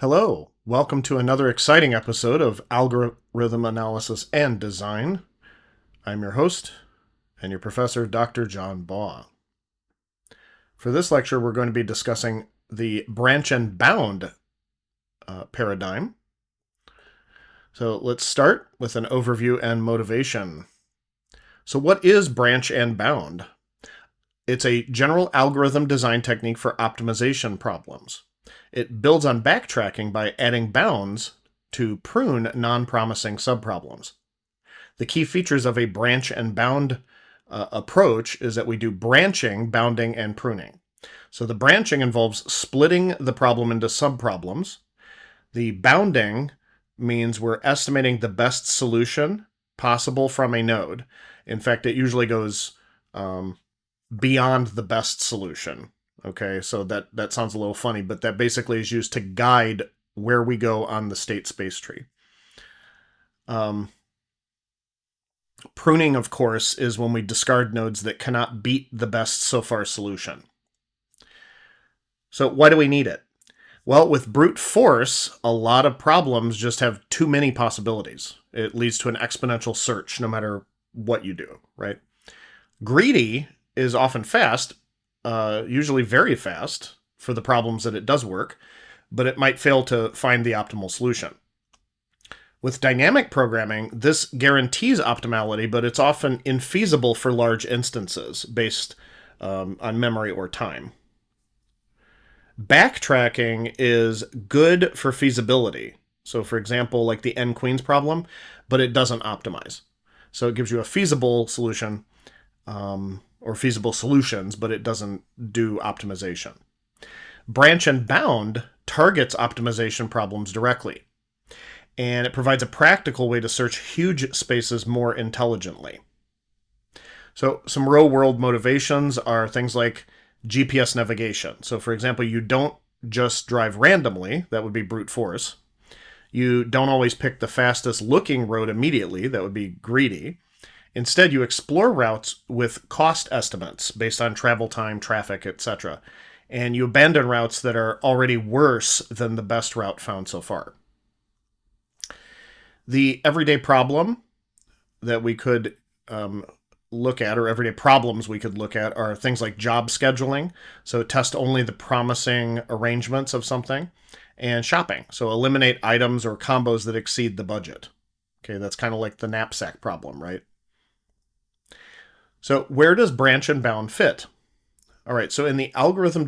Hello, welcome to another exciting episode of Algorithm Analysis and Design. I'm your host and your professor, Dr. John Baugh. For this lecture, we're going to be discussing the branch and bound paradigm. So let's start with an overview and motivation. So what is branch and bound? It's a general algorithm design technique for optimization problems. It builds on backtracking by adding bounds to prune non-promising subproblems. The key features of a branch and bound approach is that we do branching, bounding, and pruning. So the branching involves splitting the problem into subproblems. The bounding means we're estimating the best solution possible from a node. In fact, it usually goes beyond the best solution. Okay, so that sounds a little funny, but that basically is used to guide where we go on the state space tree. Pruning, of course, is when we discard nodes that cannot beat the best so far solution. So why do we need it? Well, with brute force, a lot of problems just have too many possibilities. It leads to an exponential search no matter what you do, right? Greedy is often fast, usually very fast for the problems that it does work, but it might fail to find the optimal solution. With dynamic programming, this guarantees optimality, but it's often infeasible for large instances based on memory or time. Backtracking is good for feasibility. So for example, like the n-queens problem, but it doesn't optimize. So it gives you a feasible solution, or feasible solutions, but it doesn't do optimization. Branch and bound targets optimization problems directly, and it provides a practical way to search huge spaces more intelligently. So some real-world motivations are things like GPS navigation. So for example, you don't just drive randomly, that would be brute force. You don't always pick the fastest looking road immediately, that would be greedy. Instead, you explore routes with cost estimates based on travel time, traffic, etc. And you abandon routes that are already worse than the best route found so far. The everyday problem that we could look at, or everyday problems we could look at, are things like job scheduling. So test only the promising arrangements of something. And shopping. So eliminate items or combos that exceed the budget. Okay, that's kind of like the knapsack problem, right? So where does branch and bound fit? All right, so in the algorithm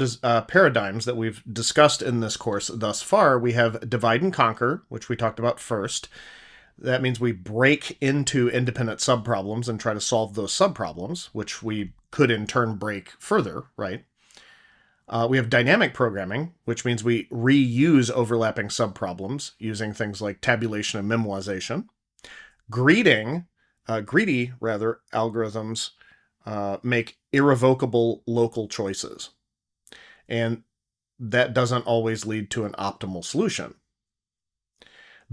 paradigms that we've discussed in this course thus far, we have divide and conquer, which we talked about first. That means we break into independent subproblems and try to solve those subproblems, which we could in turn break further, right? We have dynamic programming, which means we reuse overlapping subproblems using things like tabulation and memoization. Greedy algorithms make irrevocable local choices. And that doesn't always lead to an optimal solution.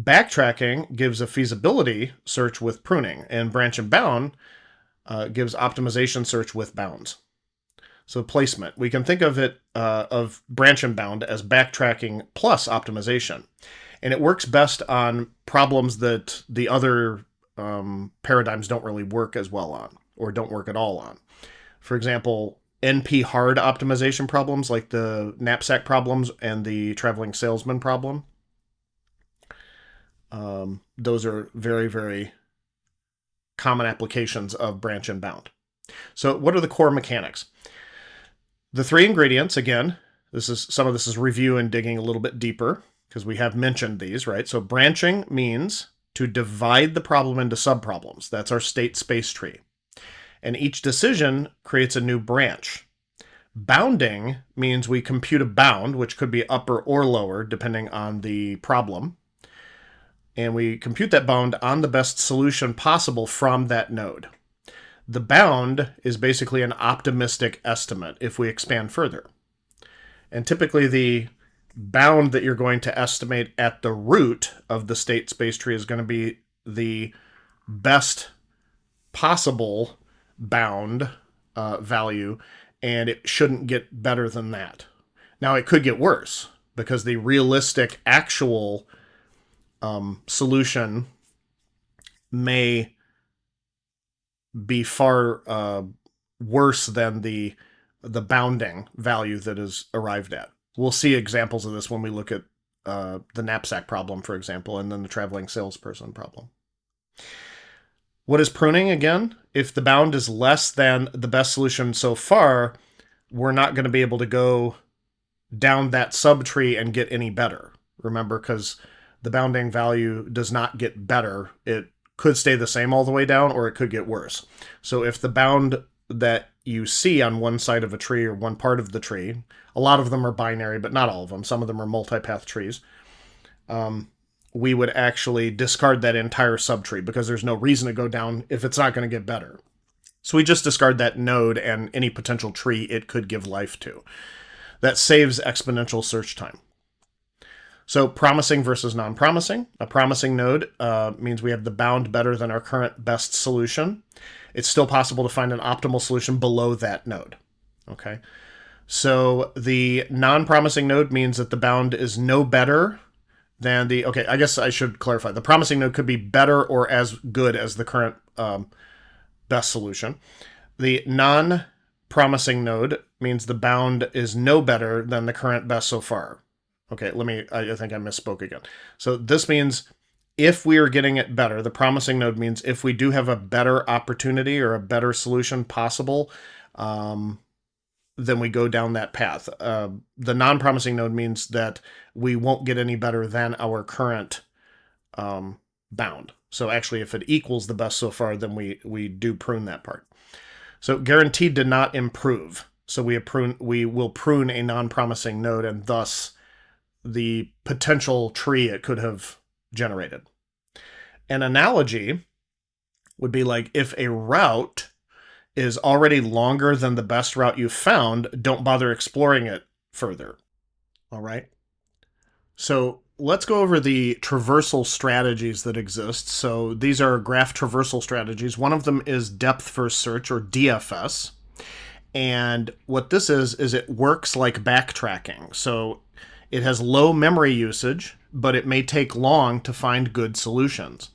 Backtracking gives a feasibility search with pruning, and branch and bound gives optimization search with bounds. So placement, we can think of it of branch and bound as backtracking plus optimization. And it works best on problems that the other paradigms don't really work as well on, or don't work at all on. For example, NP hard optimization problems like the knapsack problems and the traveling salesman problem. Those are very, very common applications of branch and bound. So what are the core mechanics? The three ingredients, again, some of this is review and digging a little bit deeper because we have mentioned these, right? So branching means to divide the problem into subproblems. That's our state space tree. And each decision creates a new branch. Bounding means we compute a bound, which could be upper or lower, depending on the problem. And we compute that bound on the best solution possible from that node. The bound is basically an optimistic estimate if we expand further. And typically the bound that you're going to estimate at the root of the state space tree is going to be the best possible bound value, and it shouldn't get better than that. Now, it could get worse. because the realistic actual solution may be far worse than the bounding value that is arrived at. We'll see examples of this when we look at the knapsack problem, for example, and then the traveling salesperson problem. What is pruning again? If the bound is less than the best solution so far, we're not going to be able to go down that subtree and get any better. Remember, because the bounding value does not get better. It could stay the same all the way down, or it could get worse. So if the bound that you see on one side of a tree or one part of the tree, a lot of them are binary, but not all of them. Some of them are multipath trees. We would actually discard that entire subtree because there's no reason to go down if it's not going to get better. So we just discard that node and any potential tree it could give life to. That saves exponential search time. So promising versus non-promising. A promising node means we have the bound better than our current best solution. It's still possible to find an optimal solution below that node. Okay. So the non-promising node means that the bound is no better than the... Okay, I guess I should clarify. The promising node could be better or as good as the current best solution. The non-promising node means the bound is no better than the current best so far. Okay, I think I misspoke again. So this means if we are getting it better, the promising node means if we do have a better opportunity or a better solution possible, then we go down that path. The non-promising node means that we won't get any better than our current bound. So actually, if it equals the best so far, then we do prune that part. So guaranteed to not improve. So we will prune a non-promising node, and thus the potential tree it could have generated. An analogy would be like if a route is already longer than the best route you found, don't bother exploring it further. All right. So let's go over the traversal strategies that exist. So these are graph traversal strategies. One of them is depth first search, or DFS. And what this is it works like backtracking. So it has low memory usage, but it may take long to find good solutions.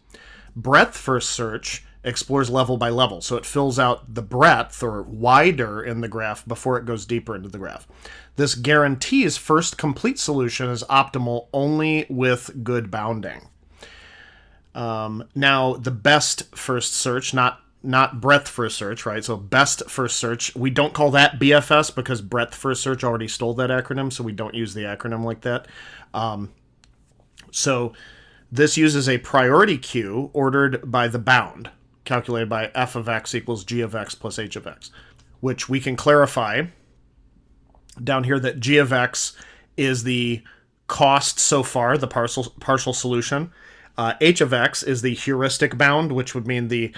Breadth first search explores level by level, so it fills out the breadth or wider in the graph before it goes deeper into the graph. This guarantees first complete solution is optimal only with good bounding. Now, the best first search, not breadth first search, right? So best first search, we don't call that BFS because breadth first search already stole that acronym, so we don't use the acronym like that. So this uses a priority queue ordered by the bound, calculated by f of x equals g of x plus h of x, which we can clarify down here that g of x is the cost so far, the partial solution. H of x is the heuristic bound, which would mean the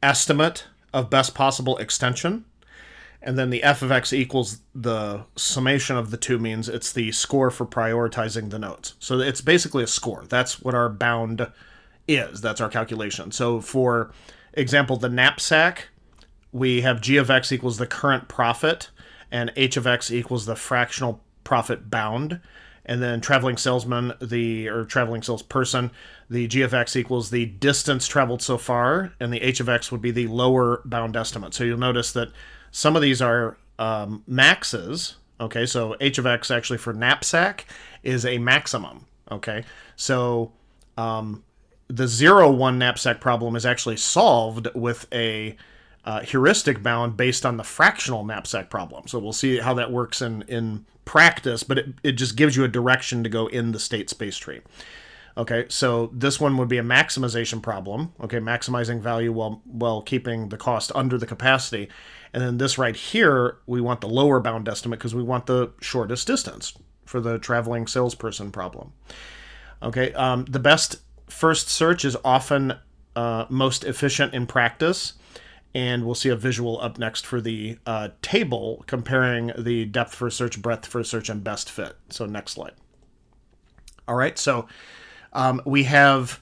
estimate of best possible extension. And then the f of x equals the summation of the two means it's the score for prioritizing the nodes. So it's basically a score. That's what our bound is. That's our calculation. So for example, the knapsack, we have g of x equals the current profit, and h of x equals the fractional profit bound. And then traveling salesman, or traveling salesperson, the g of x equals the distance traveled so far, and the h of x would be the lower bound estimate. So you'll notice that some of these are maxes. Okay, so h of x actually for knapsack is a maximum. Okay, so the 0-1 knapsack problem is actually solved with a heuristic bound based on the fractional knapsack problem. So we'll see how that works in practice, but it just gives you a direction to go in the state space tree. Okay, so this one would be a maximization problem. Okay, maximizing value while keeping the cost under the capacity. And then this right here, we want the lower bound estimate because we want the shortest distance for the traveling salesperson problem. Okay, the best first search is often most efficient in practice. And we'll see a visual up next for the table comparing the depth first search, breadth first search, and best fit. So next slide. All right, so we have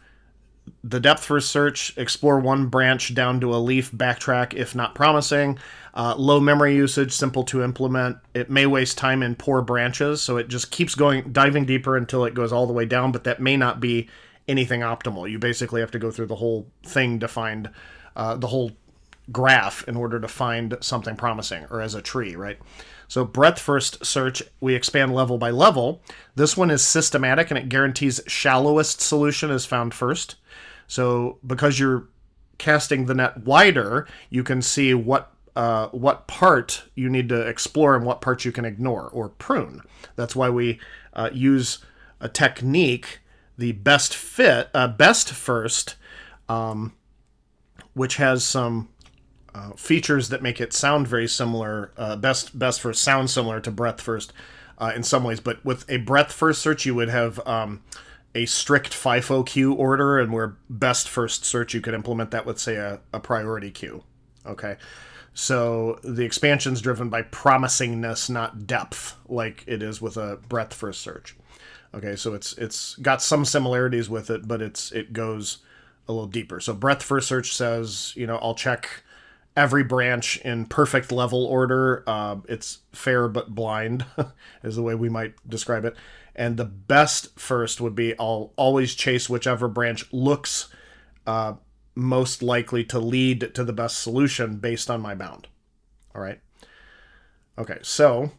the depth first search, explore one branch down to a leaf, backtrack if not promising. Low memory usage, simple to implement. It may waste time in poor branches, so it just keeps diving deeper until it goes all the way down, but that may not be anything optimal. You basically have to go through the whole thing to find the whole graph in order to find something promising, or as a tree, right? So breadth first search, we expand level by level. This one is systematic, and it guarantees shallowest solution is found first. So because you're casting the net wider, you can see what part you need to explore and what parts you can ignore or prune. That's why we use a technique, the best first, which has some features that make it sound very similar. Best first sounds similar to breadth first in some ways, but with a breadth first search, you would have a strict FIFO queue order, and where best first search, you could implement that with, say, a priority queue. Okay, so the expansion's driven by promisingness, not depth, like it is with a breadth first search. Okay, so it's got some similarities with it, but it goes a little deeper. So breadth first search says, I'll check every branch in perfect level order. It's fair but blind is the way we might describe it. And the best first would be I'll always chase whichever branch looks most likely to lead to the best solution based on my bound. All right. Okay, so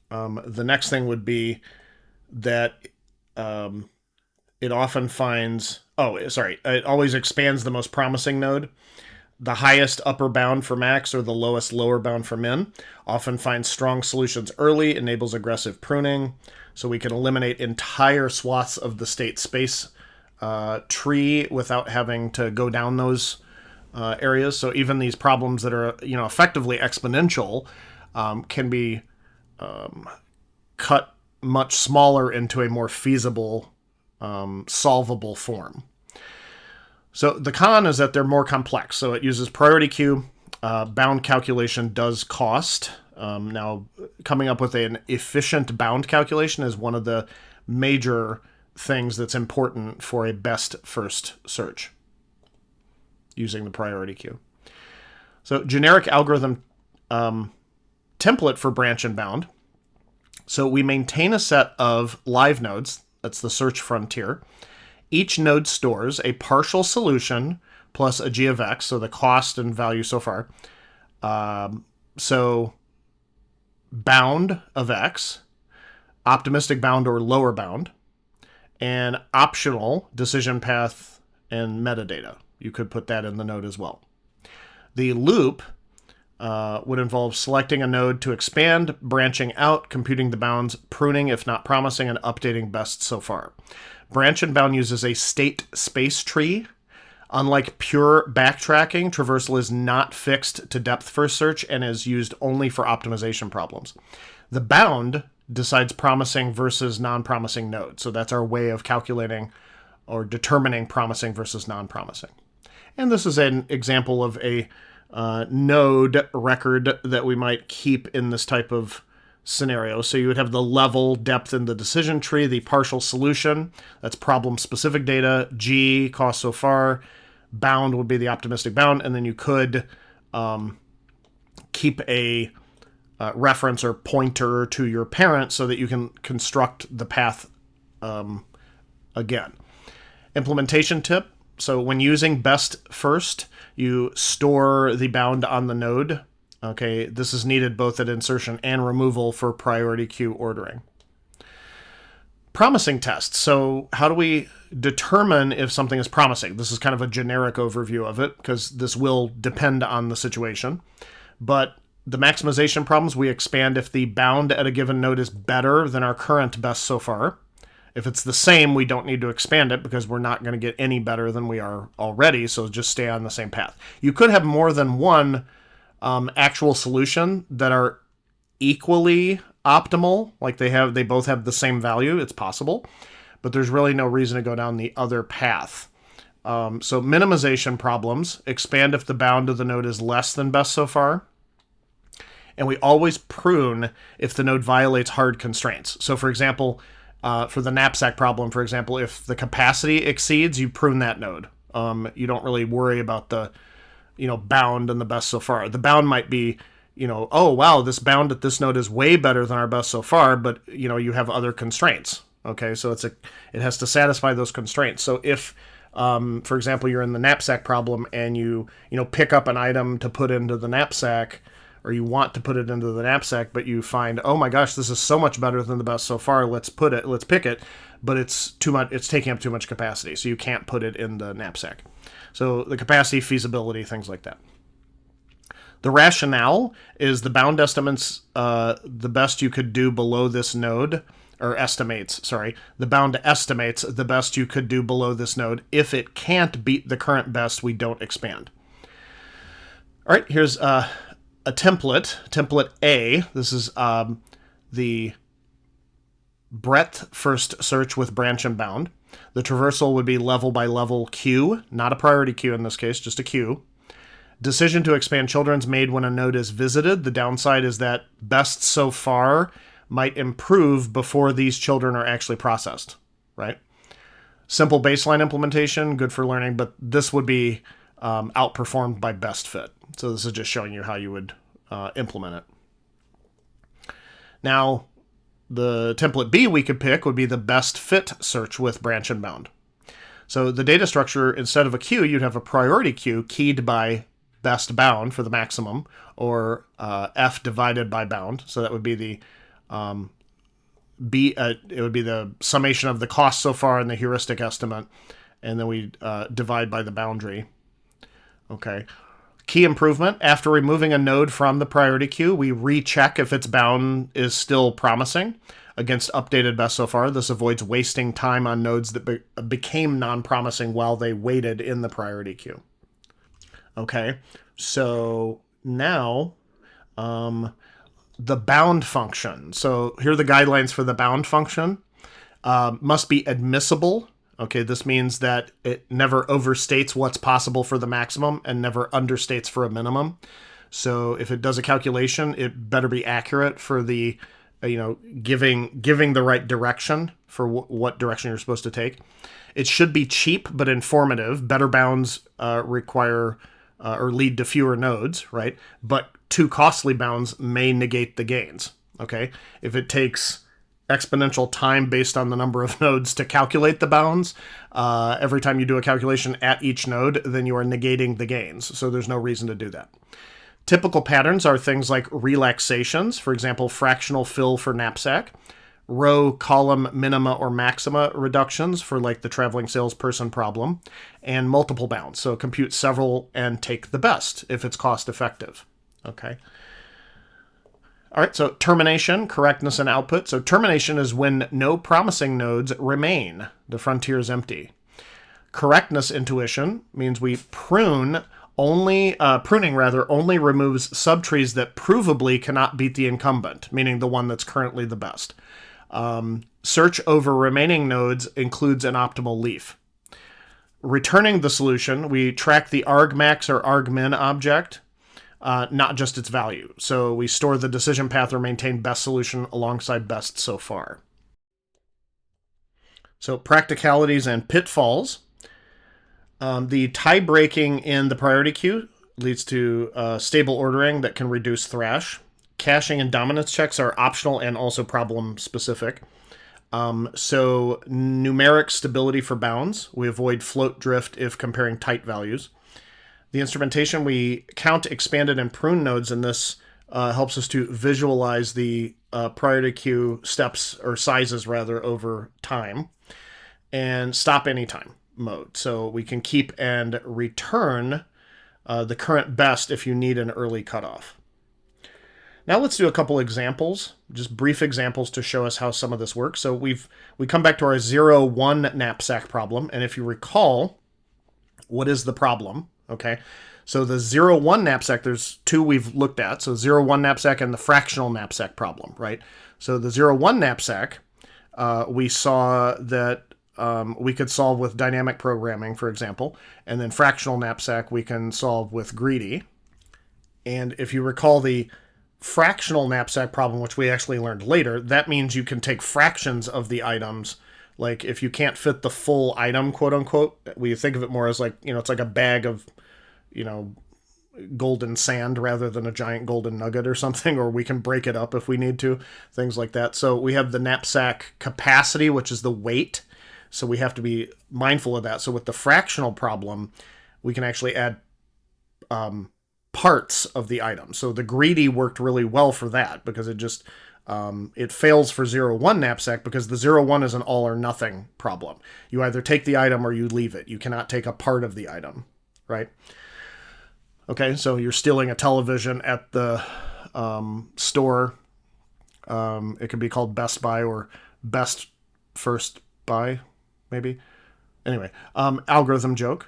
the next thing would be that it often finds... it always expands the most promising node. The highest upper bound for max or the lowest lower bound for min. Often finds strong solutions early, enables aggressive pruning, so we can eliminate entire swaths of the state space tree without having to go down those areas. So even these problems that are effectively exponential can be cut much smaller into a more feasible, solvable form. So the con is that they're more complex. So it uses priority queue. Bound calculation does cost. Now, coming up with an efficient bound calculation is one of the major things that's important for a best first search using the priority queue. So generic algorithm template for branch and bound. So we maintain a set of live nodes. That's the search frontier. Each node stores a partial solution plus a g of x, so the cost and value so far. So bound of x, optimistic bound or lower bound, and optional decision path and metadata. You could put that in the node as well. The loop would involve selecting a node to expand, branching out, computing the bounds, pruning if not promising, and updating best so far. Branch and bound uses a state space tree. Unlike pure backtracking, traversal is not fixed to depth first search and is used only for optimization problems. The bound decides promising versus non-promising nodes. So that's our way of calculating or determining promising versus non-promising. And this is an example of a node record that we might keep in this type of scenario. So you would have the level, depth in the decision tree, the partial solution, that's problem-specific data, G, cost so far, bound would be the optimistic bound, and then you could keep a reference or pointer to your parent so that you can construct the path again. Implementation tip. So when using best first, you store the bound on the node. Okay, this is needed both at insertion and removal for priority queue ordering. Promising tests. So how do we determine if something is promising? This is kind of a generic overview of it because this will depend on the situation. But the maximization problems, we expand if the bound at a given node is better than our current best so far. If it's the same, we don't need to expand it because we're not going to get any better than we are already, so just stay on the same path. You could have more than one actual solution that are equally optimal, like they both have the same value. It's possible, but there's really no reason to go down the other path. So minimization problems, expand if the bound of the node is less than best so far. And we always prune if the node violates hard constraints. So for example, For the knapsack problem, for example, if the capacity exceeds, you prune that node. You don't really worry about the, bound and the best so far. The bound might be, oh wow, this bound at this node is way better than our best so far, but you have other constraints. Okay, so it has to satisfy those constraints. So if, for example, you're in the knapsack problem and you pick up an item to put into the knapsack, or you want to put it into the knapsack, but you find, oh my gosh, this is so much better than the best so far. Let's pick it, but it's too much. It's taking up too much capacity, so you can't put it in the knapsack. So the capacity, feasibility, things like that. The rationale is the bound estimates the best you could do below this node, or estimates, sorry. The bound estimates the best you could do below this node. If it can't beat the current best, we don't expand. All right, here's a template A. This is the breadth first search with branch and bound. The traversal would be level by level queue, not a priority queue in this case, just a queue. Decision to expand children's made when a node is visited. The downside is that best so far might improve before these children are actually processed, right? Simple baseline implementation, good for learning, but this would be outperformed by best fit. So this is just showing you how you would implement it. Now, the template B we could pick would be the best fit search with branch and bound. So the data structure, instead of a queue, you'd have a priority queue keyed by best bound for the maximum, or F divided by bound. So that would be the it would be the summation of the cost so far and the heuristic estimate, and then we divide by the boundary. Okay. Key improvement: after removing a node from the priority queue, we recheck if its bound is still promising against updated best so far. This avoids wasting time on nodes that became non-promising while they waited in the priority queue. Okay, so now the bound function. So here are the guidelines for the bound function. Must be admissible. Okay, this means that it never overstates what's possible for the maximum and never understates for a minimum. So if it does a calculation, it better be accurate for the, giving the right direction for what direction you're supposed to take. It should be cheap but informative. Better bounds require or lead to fewer nodes, right? But too costly bounds may negate the gains. Okay, if it takes exponential time based on the number of nodes to calculate the bounds, every time you do a calculation at each node, then you are negating the gains. So there's no reason to do that. Typical patterns are things like relaxations, for example, fractional fill for knapsack, row, column, minima, or maxima reductions for like the traveling salesperson problem, and multiple bounds. So compute several and take the best if it's cost effective. Okay. All right, so termination, correctness, and output. So termination is when no promising nodes remain. The frontier is empty. Correctness intuition means we pruning only removes subtrees that provably cannot beat the incumbent, meaning the one that's currently the best. Search over remaining nodes includes an optimal leaf. Returning the solution, we track the argmax or argmin object, not just its value. So we store the decision path or maintain best solution alongside best so far. So practicalities and pitfalls. The tie breaking in the priority queue leads to stable ordering that can reduce thrash. Caching and dominance checks are optional and also problem specific. So numeric stability for bounds. We avoid float drift if comparing tight values. The instrumentation, we count expanded and prune nodes, and this helps us to visualize the priority queue steps, or sizes rather, over time. And stop anytime mode. So we can keep and return the current best if you need an early cutoff. Now let's do a couple examples, just brief examples to show us how some of this works. So we come back to our 0-1 knapsack problem, and if you recall, what is the problem? Okay, so the 0-1 knapsack, there's two we've looked at. So 0-1 knapsack and the fractional knapsack problem, right? So the 0-1 knapsack, we saw that we could solve with dynamic programming, for example, and then fractional knapsack we can solve with greedy. And if you recall, the fractional knapsack problem, which we actually learned later, that means you can take fractions of the items. Like if you can't fit the full item, quote unquote, we think of it more as like, it's like a bag of, golden sand rather than a giant golden nugget or something, or we can break it up if we need to, things like that. So we have the knapsack capacity, which is the weight. So we have to be mindful of that. So with the fractional problem, we can actually add parts of the item. So the greedy worked really well for that because it just, it fails for 0-1 knapsack because the 0-1 is an all or nothing problem. You either take the item or you leave it. You cannot take a part of the item, right? Okay, so you're stealing a television at the store. It could be called Best Buy or Best First Buy, maybe. Anyway, algorithm joke.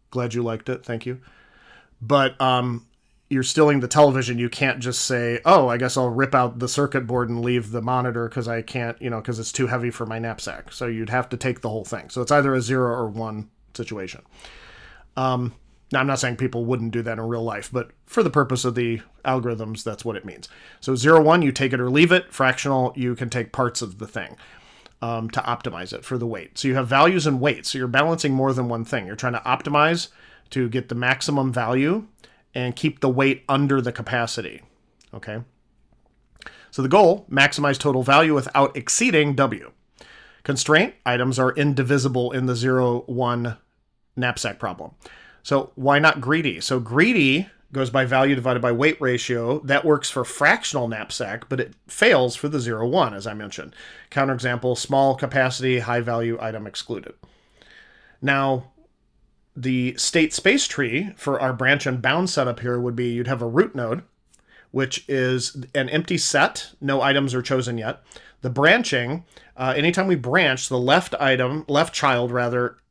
Glad you liked it. Thank you. But you're stealing the television. You can't just say, oh, I guess I'll rip out the circuit board and leave the monitor because I can't, because it's too heavy for my knapsack. So you'd have to take the whole thing. So it's either a 0 or 1 situation. Now, I'm not saying people wouldn't do that in real life, but for the purpose of the algorithms, that's what it means. So 0-1, you take it or leave it. Fractional, you can take parts of the thing to optimize it for the weight. So you have values and weights. So you're balancing more than one thing. You're trying to optimize to get the maximum value and keep the weight under the capacity. Okay. So the goal, maximize total value without exceeding W. Constraint, items are indivisible in the 0-1 knapsack problem. So why not greedy? So greedy goes by value divided by weight ratio. That works for fractional knapsack, but it fails for the 0-1, as I mentioned. Counterexample, small capacity, high value item excluded. Now, the state space tree for our branch and bound setup here would be you'd have a root node, which is an empty set. No items are chosen yet. The branching, anytime we branch, the left child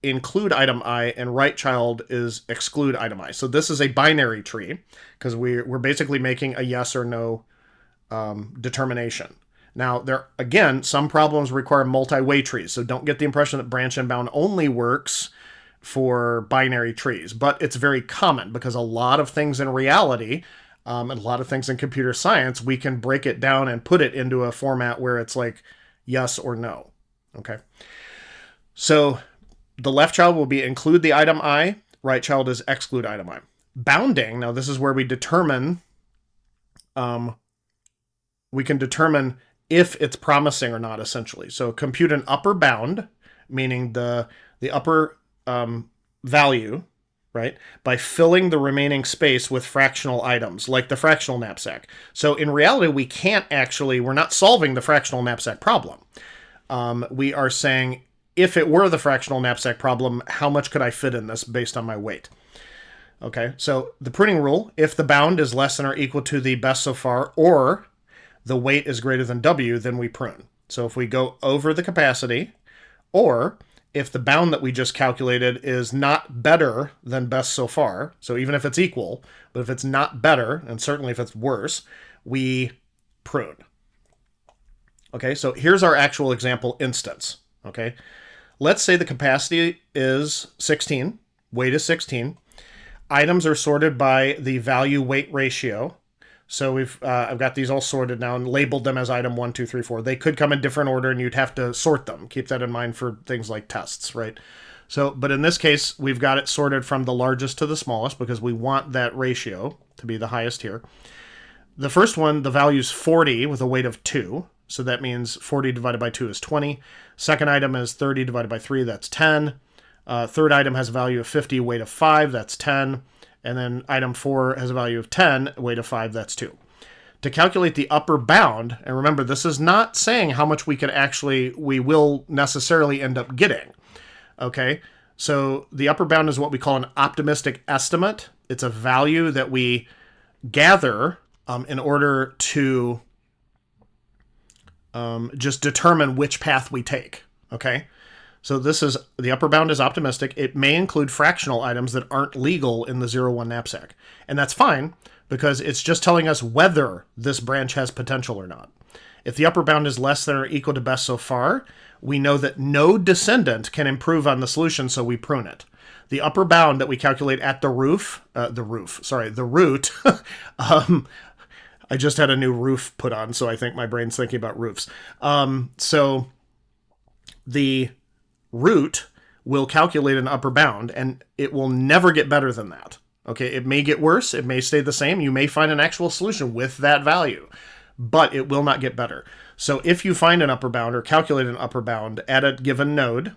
include item I, and right child is exclude item I. So this is a binary tree because we're basically making a yes or no determination. Now, some problems require multi-way trees, so don't get the impression that branch and bound only works for binary trees, but it's very common because a lot of things in reality and a lot of things in computer science, we can break it down and put it into a format where it's like yes or no. Okay. So the left child will be include the item I, right child is exclude item I. Bounding, now this is where we determine, we can determine if it's promising or not, essentially. So compute an upper bound, meaning the upper value, right, by filling the remaining space with fractional items, like the fractional knapsack. So in reality, we're not solving the fractional knapsack problem. We are saying, if it were the fractional knapsack problem, how much could I fit in this based on my weight? Okay, so the pruning rule, if the bound is less than or equal to the best so far, or the weight is greater than W, then we prune. So if we go over the capacity, or if the bound that we just calculated is not better than best so far, so even if it's equal, but if it's not better, and certainly if it's worse, we prune. Okay, so here's our actual example instance. Okay, let's say the capacity is 16, weight is 16. Items are sorted by the value weight ratio. So I've got these all sorted now and labeled them as item 1, 2, 3, 4. They could come in different order and you'd have to sort them. Keep that in mind for things like tests, right? So, but in this case, we've got it sorted from the largest to the smallest because we want that ratio to be the highest here. The first one, the value is 40 with a weight of 2. So that means 40 divided by 2 is 20. Second item is 30 divided by 3, that's 10. Third item has a value of 50, weight of 5, that's 10. And then item 4 has a value of 10, weight of 5, that's 2. To calculate the upper bound, and remember, this is not saying how much we will necessarily end up getting. Okay, so the upper bound is what we call an optimistic estimate. It's a value that we gather in order to just determine which path we take. Okay. So the upper bound is optimistic. It may include fractional items that aren't legal in the 0-1 knapsack. And that's fine because it's just telling us whether this branch has potential or not. If the upper bound is less than or equal to best so far, we know that no descendant can improve on the solution, so we prune it. The upper bound that we calculate at the root I just had a new roof put on, so I think my brain's thinking about roofs. So the root will calculate an upper bound, and it will never get better than that. Okay, it may get worse, it may stay the same, you may find an actual solution with that value, but it will not get better. So if you find an upper bound or calculate an upper bound at a given node,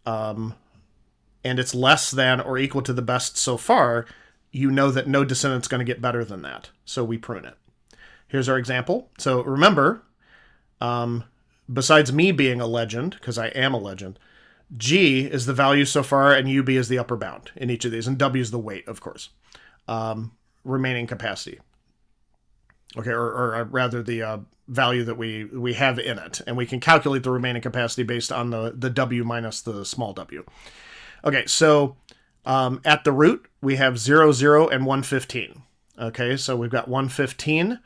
and it's less than or equal to the best so far, you know that node descendant's going to get better than that. So we prune it. Here's our example. So remember, besides me being a legend, because I am a legend, G is the value so far, and UB is the upper bound in each of these, and W is the weight, of course. Remaining capacity. Okay, or rather the value that we have in it, and we can calculate the remaining capacity based on the W minus the small w. Okay, so at the root, we have 0, 0, and 115. Okay, so we've got 115,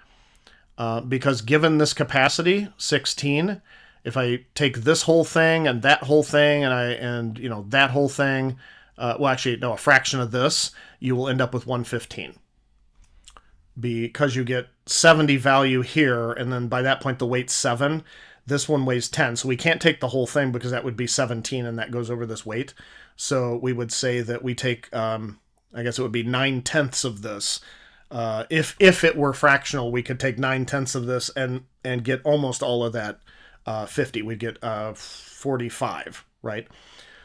because given this capacity, 16, if I take this whole thing and that whole thing and that whole thing, a fraction of this, you will end up with 115. Because you get 70 value here, and then by that point the weight's 7. This one weighs 10, so we can't take the whole thing because that would be 17, and that goes over this weight. So we would say that we take, I guess it would be 9/10 of this. If it were fractional, we could take 9/10 of this and get almost all of that 50. We'd get 45, right?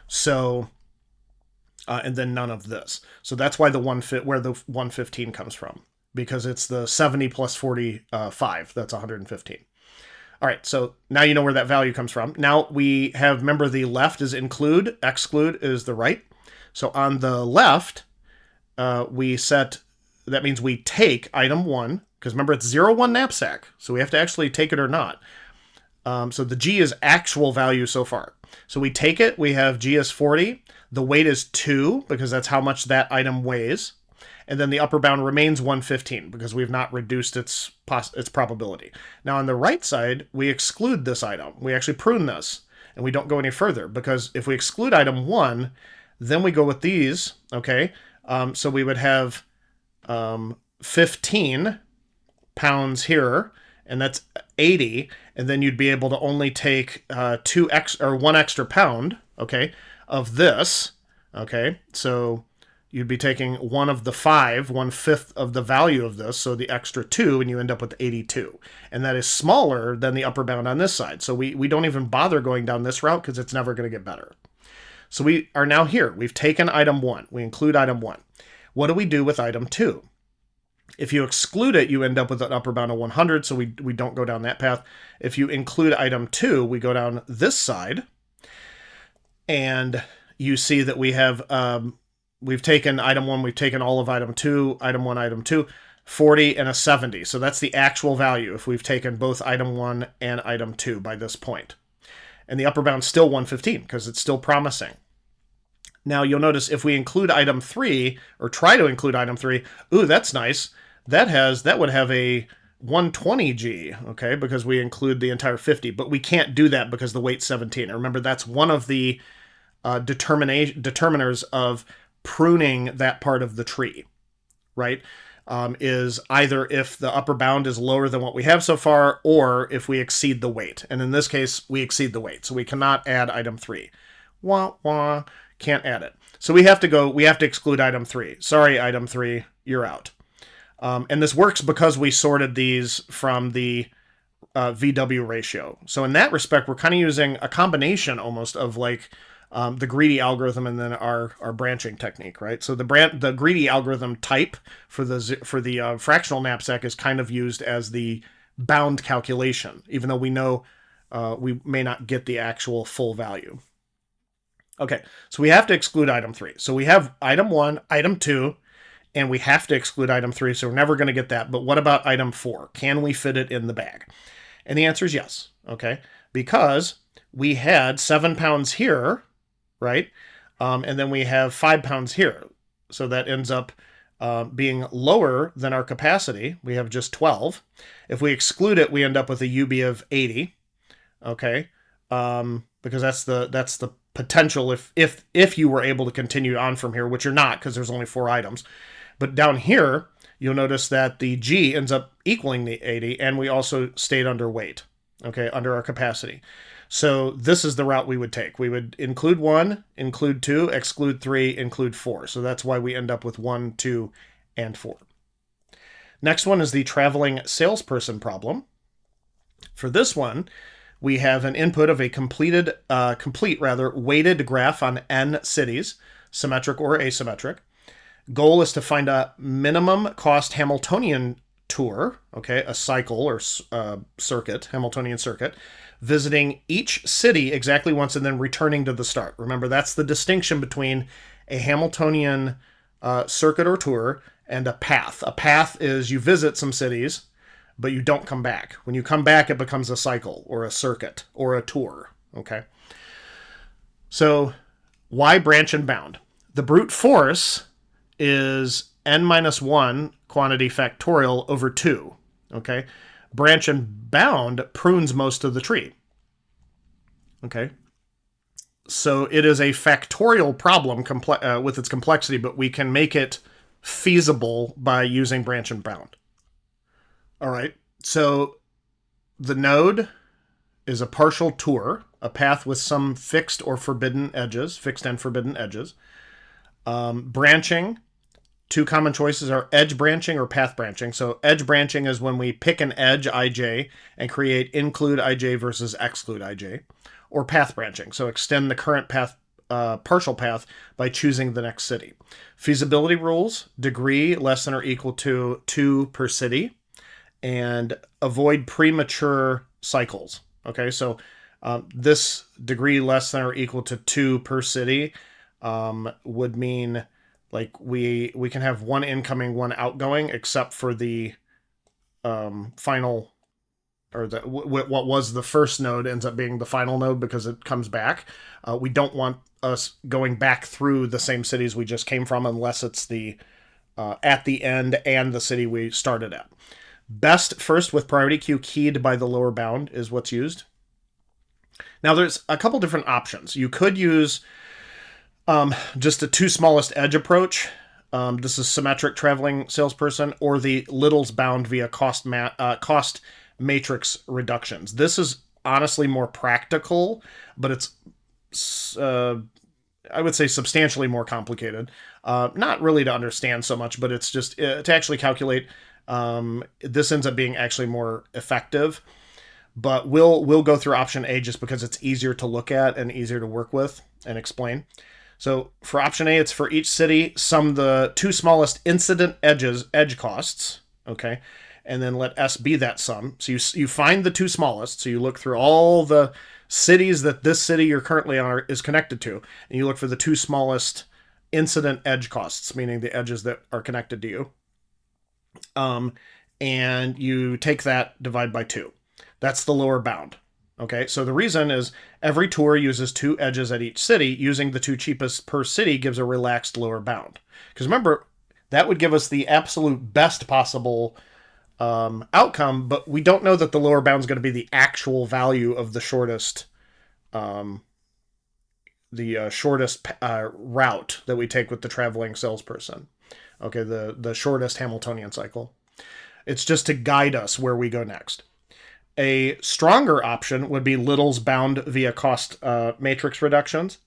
So, and then none of this. So that's why where the 115 comes from, because it's the 70 plus 45. That's 115. All right, so now you know where that value comes from. Now we have, remember, the left is include, exclude is the right. So on the left, that means we take item 1, because remember it's 0, 1 knapsack, so we have to actually take it or not. So the G is actual value so far. So we take it, we have G is 40, the weight is 2, because that's how much that item weighs. And then the upper bound remains 115 because we've not reduced its probability. Now on the right side, we exclude this item. We actually prune this, and we don't go any further, because if we exclude item 1, then we go with these, okay? So we would have 15 pounds here, and that's 80, and then you'd be able to only take 1 extra pound, okay, of this, okay? So you'd be taking 1 of the 5, 1/5 of the value of this, so the extra 2, and you end up with 82. And that is smaller than the upper bound on this side. So we don't even bother going down this route because it's never going to get better. So we are now here. We've taken item 1. We include item 1. What do we do with item 2? If you exclude it, you end up with an upper bound of 100, so we don't go down that path. If you include item 2, we go down this side, and you see that we have... we've taken item 1, we've taken all of item 2, item 1, item 2, 40 and a 70. So that's the actual value if we've taken both item 1 and item 2 by this point. And the upper bound's still 115 because it's still promising. Now you'll notice if we include item 3, or try to include item 3, ooh, that's nice. That would have a 120G, okay, because we include the entire 50. But we can't do that because the weight's 17. And remember, that's one of the determiners of pruning that part of the tree, right? Is either if the upper bound is lower than what we have so far, or if we exceed the weight. And in this case, we exceed the weight, so we cannot add item 3. Wah, wah, can't add it. So we have to exclude item 3. Sorry, item 3, you're out. And this works because we sorted these from the VW ratio. So in that respect, we're kind of using a combination almost of like the greedy algorithm and then our branching technique, right? So the greedy algorithm type for the fractional knapsack is kind of used as the bound calculation, even though we know we may not get the actual full value. Okay, so we have to exclude item 3. So we have item 1, item 2, and we have to exclude item 3, so we're never going to get that. But what about item 4? Can we fit it in the bag? And the answer is yes, okay? Because we had 7 pounds here, right? And then we have 5 pounds here. So that ends up being lower than our capacity. We have just 12. If we exclude it, we end up with a UB of 80, okay? Because that's the potential if you were able to continue on from here, which you're not because there's only 4 items. But down here, you'll notice that the G ends up equaling the 80, and we also stayed underweight, okay, under our capacity. So this is the route we would take. We would include 1, include 2, exclude 3, include 4. So that's why we end up with 1, 2, and 4. Next one is the traveling salesperson problem. For this one, we have an input of a complete weighted graph on n cities, symmetric or asymmetric. Goal is to find a minimum cost Hamiltonian tour, okay, a cycle or circuit, Hamiltonian circuit, visiting each city exactly once and then returning to the start. Remember, that's the distinction between a Hamiltonian circuit or tour and a path. A path is you visit some cities, but you don't come back. When you come back, it becomes a cycle or a circuit or a tour, okay? So why branch and bound? The brute force is n minus 1 quantity factorial over 2, okay? Branch and bound prunes most of the tree, okay? So it is a factorial problem with its complexity, but we can make it feasible by using branch and bound. All right, so the node is a partial tour, a path with some fixed and forbidden edges. Branching, two common choices are edge branching or path branching. So edge branching is when we pick an edge, ij, and create include ij versus exclude ij. Or path branching, so extend the current path, partial path by choosing the next city. Feasibility rules, degree less than or equal to 2 per city, and avoid premature cycles. Okay, so this degree less than or equal to 2 per city would mean like we can have 1 incoming, 1 outgoing, except for the final, or what was the first node ends up being the final node because it comes back. We don't want us going back through the same cities we just came from unless it's the at the end and the city we started at. Best first with priority queue keyed by the lower bound is what's used. Now there's a couple different options. You could use just a 2 smallest edge approach. This is symmetric traveling salesperson, or the littles bound via cost matrix reductions. This is honestly more practical, but it's I would say substantially more complicated. Not really to understand so much, but it's just to actually calculate. This ends up being actually more effective, but we'll go through option A just because it's easier to look at and easier to work with and explain. So for option A, it's for each city, sum the 2 smallest incident edge costs, okay, and then let S be that sum. So you find the 2 smallest, so you look through all the cities that this city you're currently on is connected to, and you look for the 2 smallest incident edge costs, meaning the edges that are connected to you. And you take that, divide by 2. That's the lower bound. Okay, so the reason is every tour uses 2 edges at each city. Using the 2 cheapest per city gives a relaxed lower bound. Because remember, that would give us the absolute best possible outcome, but we don't know that the lower bound is going to be the actual value of the shortest route that we take with the traveling salesperson. Okay, the shortest Hamiltonian cycle. It's just to guide us where we go next. A stronger option would be littles bound via cost matrix reductions.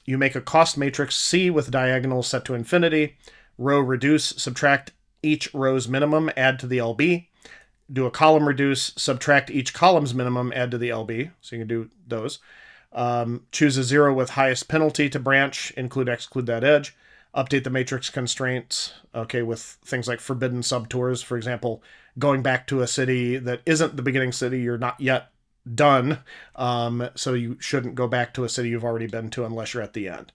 You make a cost matrix C with diagonals set to infinity. Row reduce, subtract each row's minimum, add to the LB. Do a column reduce, subtract each column's minimum, add to the LB. So you can do those. Choose a 0 with highest penalty to branch, include, exclude that edge. Update the matrix constraints, okay, with things like forbidden subtours. For example, going back to a city that isn't the beginning city, you're not yet done, so you shouldn't go back to a city you've already been to unless you're at the end.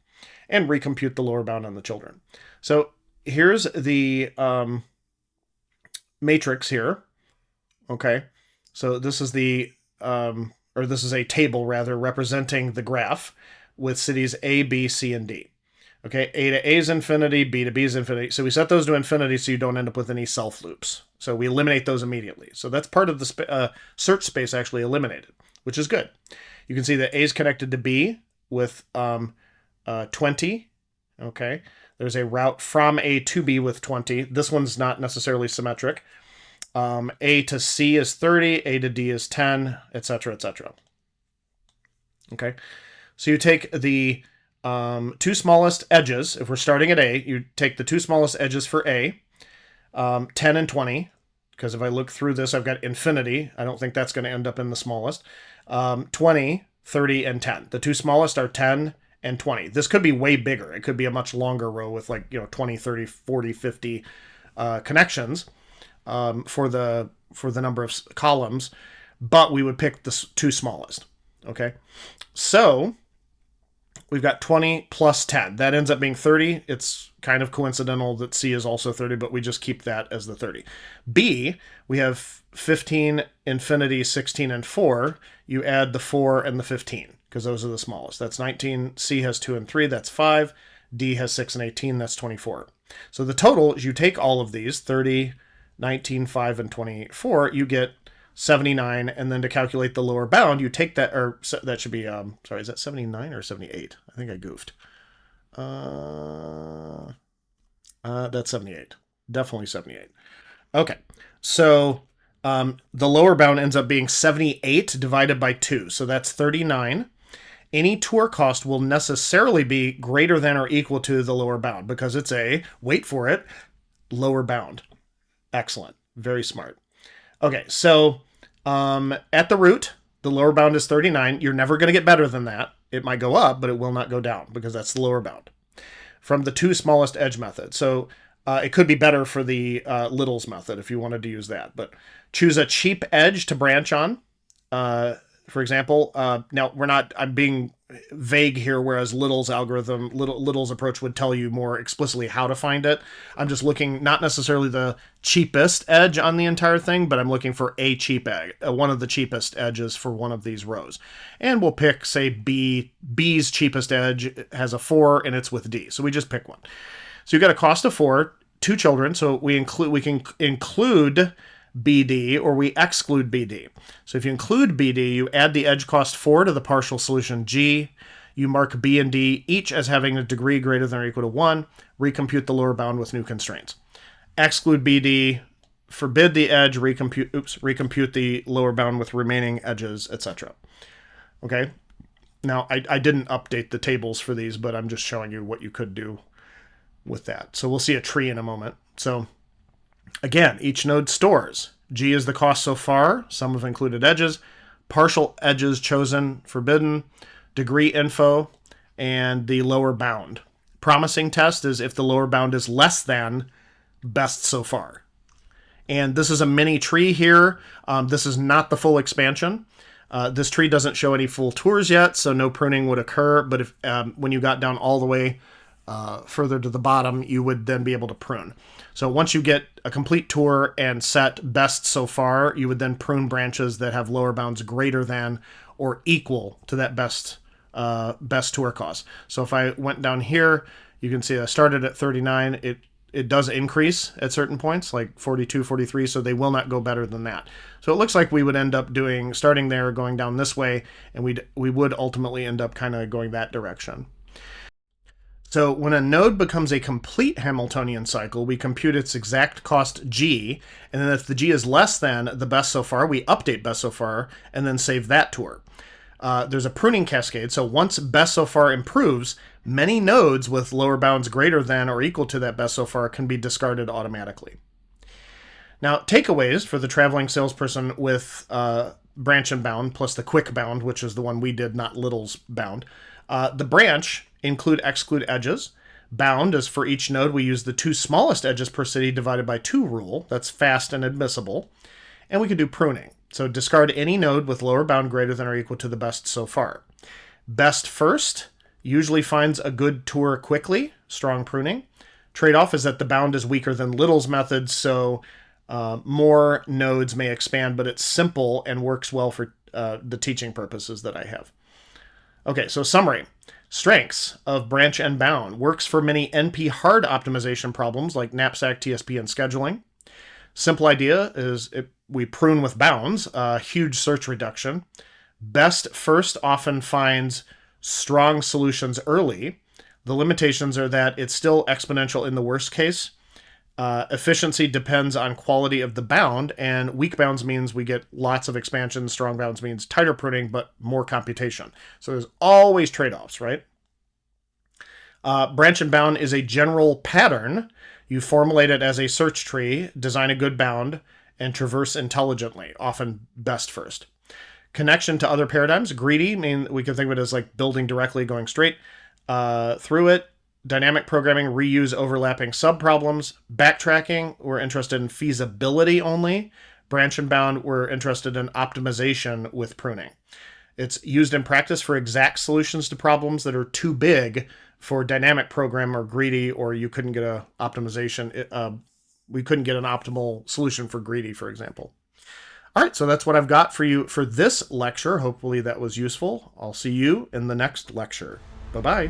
And recompute the lower bound on the children. So here's the matrix here, okay? So this is this is a table, rather, representing the graph with cities A, B, C, and D. Okay, A to A is infinity, B to B is infinity. So we set those to infinity so you don't end up with any self loops. So we eliminate those immediately. So that's part of the search space actually eliminated, which is good. You can see that A is connected to B with 20. Okay, There's a route from A to B with 20. This one's not necessarily symmetric. A to C is 30, A to D is 10, etc., etc. Okay, so you take the two smallest edges. If we're starting at A, you take the two smallest edges for A, 10 and 20, because if I look through this, I've got infinity. I don't think that's going to end up in the smallest. 20, 30, and 10. The two smallest are 10 and 20. This could be way bigger. It could be a much longer row with 20, 30, 40, 50 connections for the number of columns, but we would pick the two smallest. Okay, so we've got 20 plus 10. That ends up being 30. It's kind of coincidental that C is also 30, but we just keep that as the 30. B, we have 15, infinity, 16, and 4. You add the 4 and the 15, because those are the smallest. That's 19. C has 2 and 3. That's 5. D has 6 and 18. That's 24. So the total is you take all of these, 30, 19, 5, and 24, you get 79, and then to calculate the lower bound, you take that, or that should be, sorry, is that 79 or 78? I think I goofed. That's 78. Definitely 78. Okay, so the lower bound ends up being 78 divided by 2, so that's 39. Any tour cost will necessarily be greater than or equal to the lower bound, because it's a, wait for it, lower bound. Excellent. Very smart. Okay, so at the root, the lower bound is 39. You're never going to get better than that. It might go up, but it will not go down, because that's the lower bound. From the two smallest edge method. So it could be better for the littles method if you wanted to use that. But choose a cheap edge to branch on. For example, now I'm being vague here, whereas Little's algorithm, Little's approach would tell you more explicitly how to find it. I'm just looking, not necessarily the cheapest edge on the entire thing, but I'm looking for a cheap edge, one of the cheapest edges for one of these rows. And we'll pick, say, B's cheapest edge has a 4 and it's with D. So we just pick one. So you've got a cost of 4, 2 children, so we can include BD, or we exclude BD. So if you include BD, you add the edge cost 4 to the partial solution G. You mark B and D each as having a degree greater than or equal to 1. Recompute the lower bound with new constraints. Exclude BD, forbid the edge, recompute the lower bound with remaining edges, etc. Okay? Now, I didn't update the tables for these, but I'm just showing you what you could do with that. So we'll see a tree in a moment. So again, each node stores. G is the cost so far, sum of included edges, partial edges chosen, forbidden, degree info, and the lower bound. Promising test is if the lower bound is less than best so far. And this is a mini tree here. This is not the full expansion. This tree doesn't show any full tours yet, so no pruning would occur. But if when you got down all the way further to the bottom, you would then be able to prune. So once you get a complete tour and set best so far, you would then prune branches that have lower bounds greater than or equal to that best tour cost. So if I went down here, you can see I started at 39. It does increase at certain points, like 42, 43, so they will not go better than that. So it looks like we would end up starting there, going down this way, and we would ultimately end up kind of going that direction. So when a node becomes a complete Hamiltonian cycle, we compute its exact cost G, and then if the G is less than the best so far, we update best so far, and then save that tour. There's a pruning cascade, so once best so far improves, many nodes with lower bounds greater than or equal to that best so far can be discarded automatically. Now, takeaways for the traveling salesperson with branch and bound, plus the quick bound, which is the one we did, not Little's bound. The branch include exclude edges. Bound is for each node we use the two smallest edges per city divided by 2 rule. That's fast and admissible. And we can do pruning. So discard any node with lower bound greater than or equal to the best so far. Best first usually finds a good tour quickly, strong pruning. Trade-off is that the bound is weaker than Little's method, so more nodes may expand, but it's simple and works well for the teaching purposes that I have. Okay, so summary. Strengths of branch and bound. Works for many NP hard optimization problems like Knapsack, TSP, and scheduling. Simple idea is we prune with bounds, huge search reduction. Best first often finds strong solutions early. The limitations are that it's still exponential in the worst case. Efficiency depends on quality of the bound, and weak bounds means we get lots of expansion. Strong bounds means tighter pruning, but more computation. So there's always trade-offs, right? Branch and bound is a general pattern. You formulate it as a search tree, design a good bound, and traverse intelligently, often best first. Connection to other paradigms. Greedy, we can think of it as like building directly, going straight through it. Dynamic programming, reuse overlapping subproblems. Backtracking, we're interested in feasibility only. Branch and bound, we're interested in optimization with pruning. It's used in practice for exact solutions to problems that are too big for dynamic program or greedy, or you couldn't get a optimization. We couldn't get an optimal solution for greedy, for example. All right, so that's what I've got for you for this lecture. Hopefully that was useful. I'll see you in the next lecture. Bye-bye.